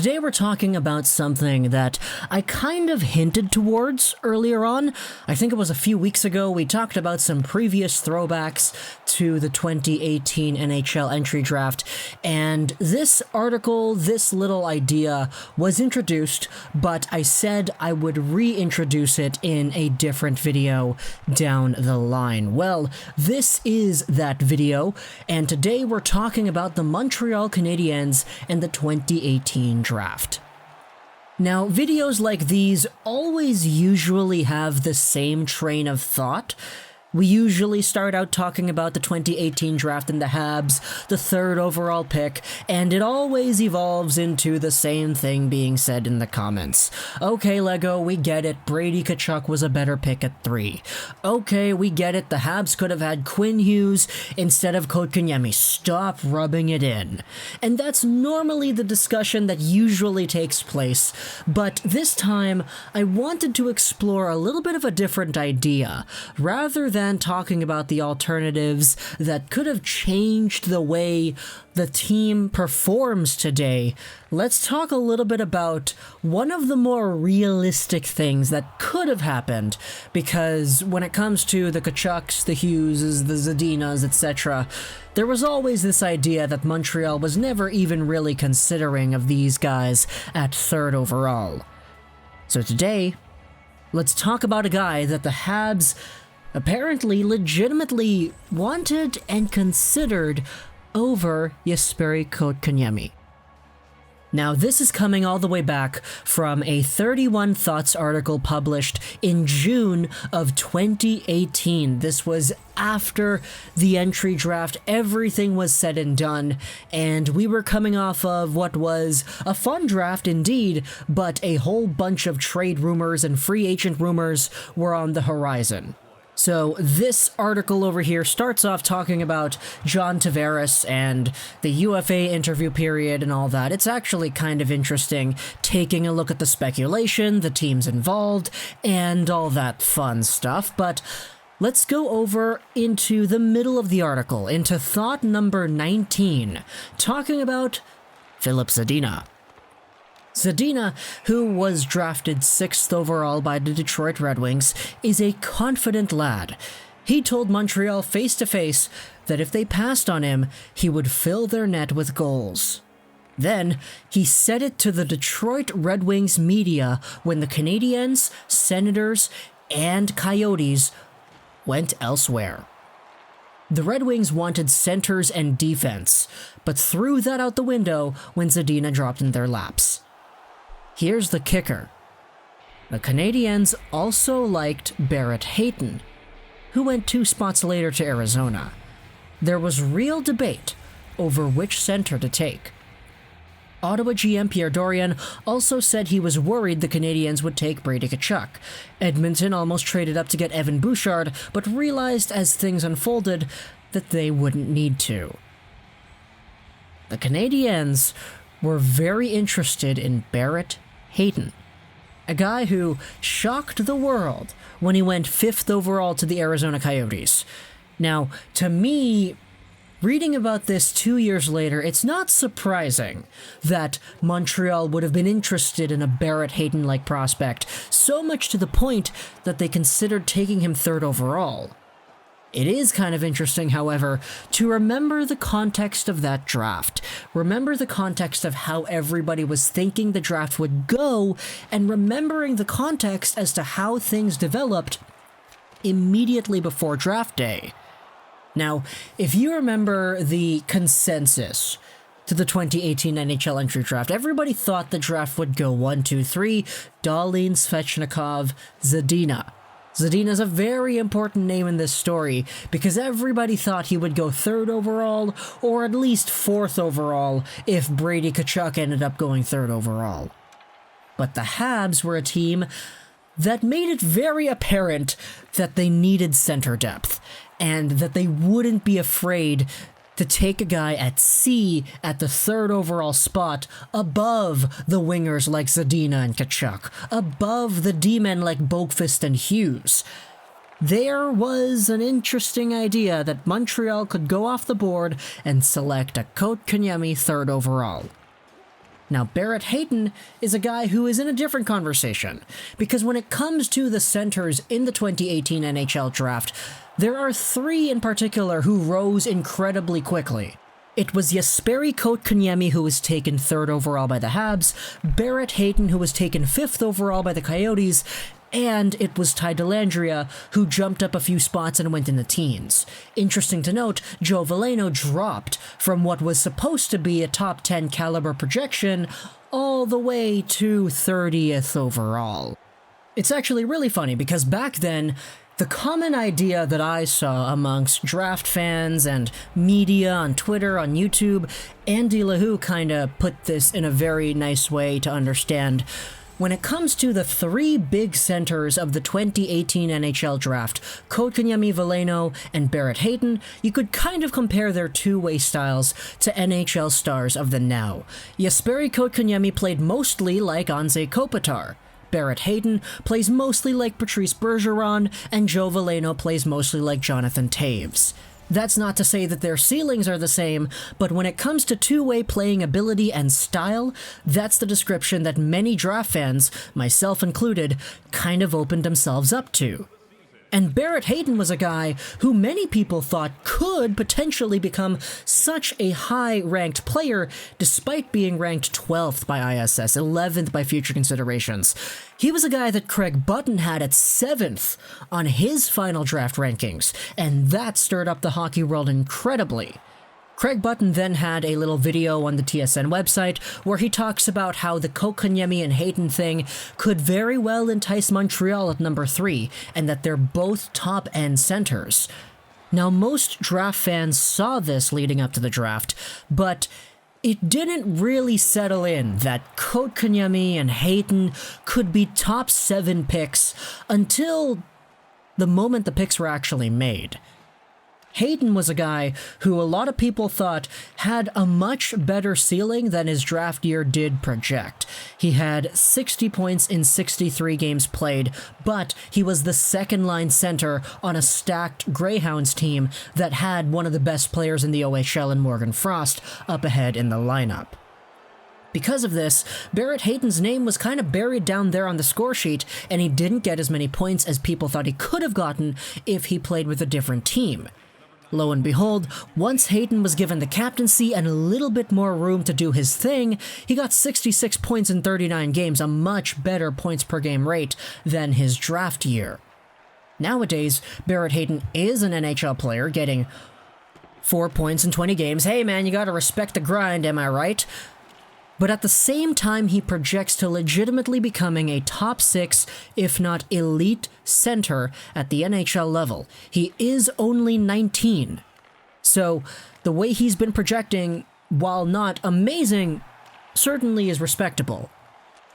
Today we're talking about something that I kind of hinted towards earlier on. I think it was a few weeks ago. We talked about some previous throwbacks to the 2018 NHL Entry Draft, and this article, this little idea was introduced, but I said I would reintroduce it in a different video down the line. Well, this is that video, and today we're talking about the Montreal Canadiens and the 2018 draft. Now, videos like these always usually have the same train of thought. We usually start out talking about the 2018 draft and the Habs, the third overall pick, and it always evolves into the same thing being said in the comments. Okay, Lego, we get it, Brady Tkachuk was a better pick at 3. Okay, we get it, the Habs could have had Quinn Hughes instead of Kotkaniemi. Stop rubbing it in. And that's normally the discussion that usually takes place, but this time I wanted to explore a little bit of a different idea, rather than talking about the alternatives that could have changed the way the team performs today. Let's talk a little bit about one of the more realistic things that could have happened, because when it comes to the Tkachuks, the Hugheses, the Zadinas, etc., there was always this idea that Montreal was never even really considering of these guys at third overall. So today, let's talk about a guy that the Habs apparently legitimately wanted and considered over Jesperi Kotkaniemi. Now, this is coming all the way back from a 31 Thoughts article published in June of 2018. This was after the entry draft. Everything was said and done, and we were coming off of what was a fun draft indeed, but a whole bunch of trade rumors and free agent rumors were on the horizon. So this article over here starts off talking about John Tavares and the UFA interview period and all that. It's actually kind of interesting taking a look at the speculation, the teams involved, and all that fun stuff. But let's go over into the middle of the article, into thought number 19, talking about Filip Zadina. Zadina, who was drafted 6th overall by the Detroit Red Wings, is a confident lad. He told Montreal face-to-face that if they passed on him, he would fill their net with goals. Then, he said it to the Detroit Red Wings media when the Canadiens, Senators, and Coyotes went elsewhere. The Red Wings wanted centers and defense, but threw that out the window when Zadina dropped in their laps. Here's the kicker. The Canadiens also liked Barrett Hayton, who went 2 spots later to Arizona. There was real debate over which center to take. Ottawa GM Pierre Dorion also said he was worried the Canadiens would take Brady Tkachuk. Edmonton almost traded up to get Evan Bouchard, but realized as things unfolded that they wouldn't need to. The Canadiens were very interested in Barrett Hayton, a guy who shocked the world when he went 5th overall to the Arizona Coyotes. Now, to me, reading about this 2 years later, it's not surprising that Montreal would have been interested in a Barrett Hayton-like prospect, so much to the point that they considered taking him 3rd overall. It is kind of interesting, however, to remember the context of that draft. Remember the context of how everybody was thinking the draft would go, and remembering the context as to how things developed immediately before draft day. Now, if you remember the consensus to the 2018 NHL Entry Draft, everybody thought the draft would go 1, 2, 3, Dahlin, Svechnikov, Zadina. Zadina's a very important name in this story because everybody thought he would go 3rd overall or at least 4th overall if Brady Tkachuk ended up going 3rd overall. But the Habs were a team that made it very apparent that they needed center depth and that they wouldn't be afraid to take a guy at C at the 3rd overall spot above the wingers like Zadina and Tkachuk, above the D-men like Boqvist and Hughes. There was an interesting idea that Montreal could go off the board and select a Kotkaniemi 3rd overall. Now, Barrett Hayton is a guy who is in a different conversation, because when it comes to the centers in the 2018 NHL Draft, there are three in particular who rose incredibly quickly. It was Jesperi Kotkaniemi, who was taken 3rd overall by the Habs, Barrett Hayton, who was taken 5th overall by the Coyotes, and it was Ty Dellandrea, who jumped up a few spots and went in the teens. Interesting to note, Gio Palermo dropped from what was supposed to be a top 10 caliber projection all the way to 30th overall. It's actually really funny because back then, the common idea that I saw amongst draft fans and media on Twitter, on YouTube, Andy LaHoo kinda put this in a very nice way to understand. When it comes to the three big centers of the 2018 NHL Draft, Kotkaniemi, Veleno, and Barrett Hayton, you could kind of compare their two-way styles to NHL stars of the now. Jesperi Kotkaniemi played mostly like Anze Kopitar. Barrett Hayton plays mostly like Patrice Bergeron, and Gio Veleno plays mostly like Jonathan Toews. That's not to say that their ceilings are the same, but when it comes to two-way playing ability and style, that's the description that many draft fans, myself included, kind of opened themselves up to. And Barrett Hayton was a guy who many people thought could potentially become such a high-ranked player despite being ranked 12th by ISS, 11th by Future Considerations. He was a guy that Craig Button had at 7th on his final draft rankings, and that stirred up the hockey world incredibly. Craig Button then had a little video on the TSN website where he talks about how the Kotkaniemi and Hayton thing could very well entice Montreal at number 3, and that they're both top-end centers. Now, most draft fans saw this leading up to the draft, but it didn't really settle in that Kotkaniemi and Hayton could be top 7 picks until the moment the picks were actually made. Hayton was a guy who a lot of people thought had a much better ceiling than his draft year did project. He had 60 points in 63 games played, but he was the second-line center on a stacked Greyhounds team that had one of the best players in the OHL in Morgan Frost up ahead in the lineup. Because of this, Barrett Hayton's name was kind of buried down there on the score sheet, and he didn't get as many points as people thought he could have gotten if he played with a different team. Lo and behold, once Hayton was given the captaincy and a little bit more room to do his thing, he got 66 points in 39 games, a much better points per game rate than his draft year. Nowadays, Barrett Hayton is an NHL player getting 4 points in 20 games. Hey man, you gotta respect the grind, am I right? But at the same time, he projects to legitimately becoming a top 6, if not elite, center at the NHL level. He is only 19. So the way he's been projecting, while not amazing, certainly is respectable.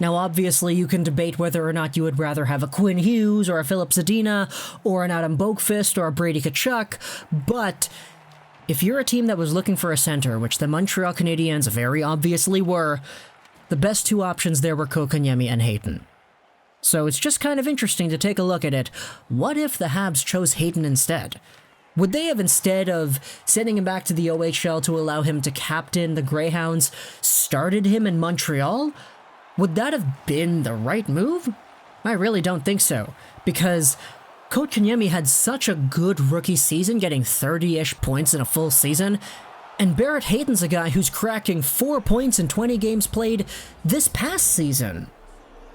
Now obviously you can debate whether or not you would rather have a Quinn Hughes or a Filip Zadina or an Adam Boqvist or a Brady Tkachuk, but if you're a team that was looking for a center, which the Montreal Canadiens very obviously were, the best two options there were Kotkaniemi and Hayton. So it's just kind of interesting to take a look at it. What if the Habs chose Hayton instead? Would they have, instead of sending him back to the OHL to allow him to captain the Greyhounds, started him in Montreal? Would that have been the right move? I really don't think so, because Kotkaniemi had such a good rookie season, getting 30-ish points in a full season, and Barrett Hayton's a guy who's cracking 4 points in 20 games played this past season.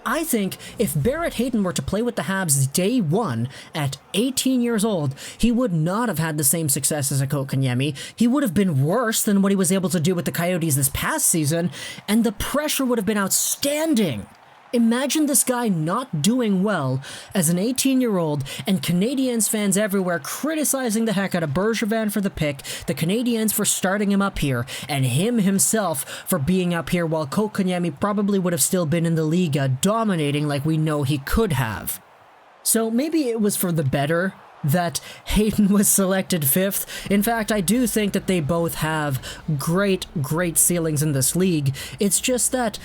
I think if Barrett Hayton were to play with the Habs day one at 18 years old, he would not have had the same success as a Kotkaniemi. He would have been worse than what he was able to do with the Coyotes this past season, and the pressure would have been outstanding. Imagine this guy not doing well as an 18-year-old and Canadiens fans everywhere criticizing the heck out of Bergevin for the pick, the Canadiens for starting him up here, and him himself for being up here while Kotkaniemi probably would have still been in the Liga, dominating like we know he could have. So maybe it was for the better that Hayton was selected 5th. In fact, I do think that they both have great ceilings in this league. It's just that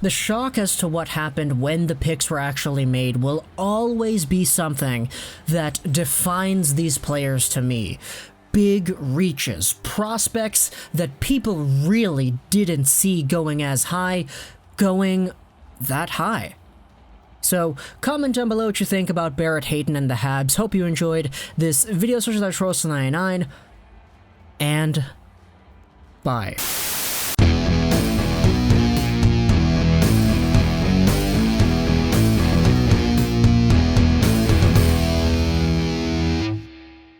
the shock as to what happened when the picks were actually made will always be something that defines these players to me. big reaches, prospects that people really didn't see going as high, going that high. So, comment down below what you think about Barrett Hayton and the Habs. Hope you enjoyed this video. Search that Trost99, and bye.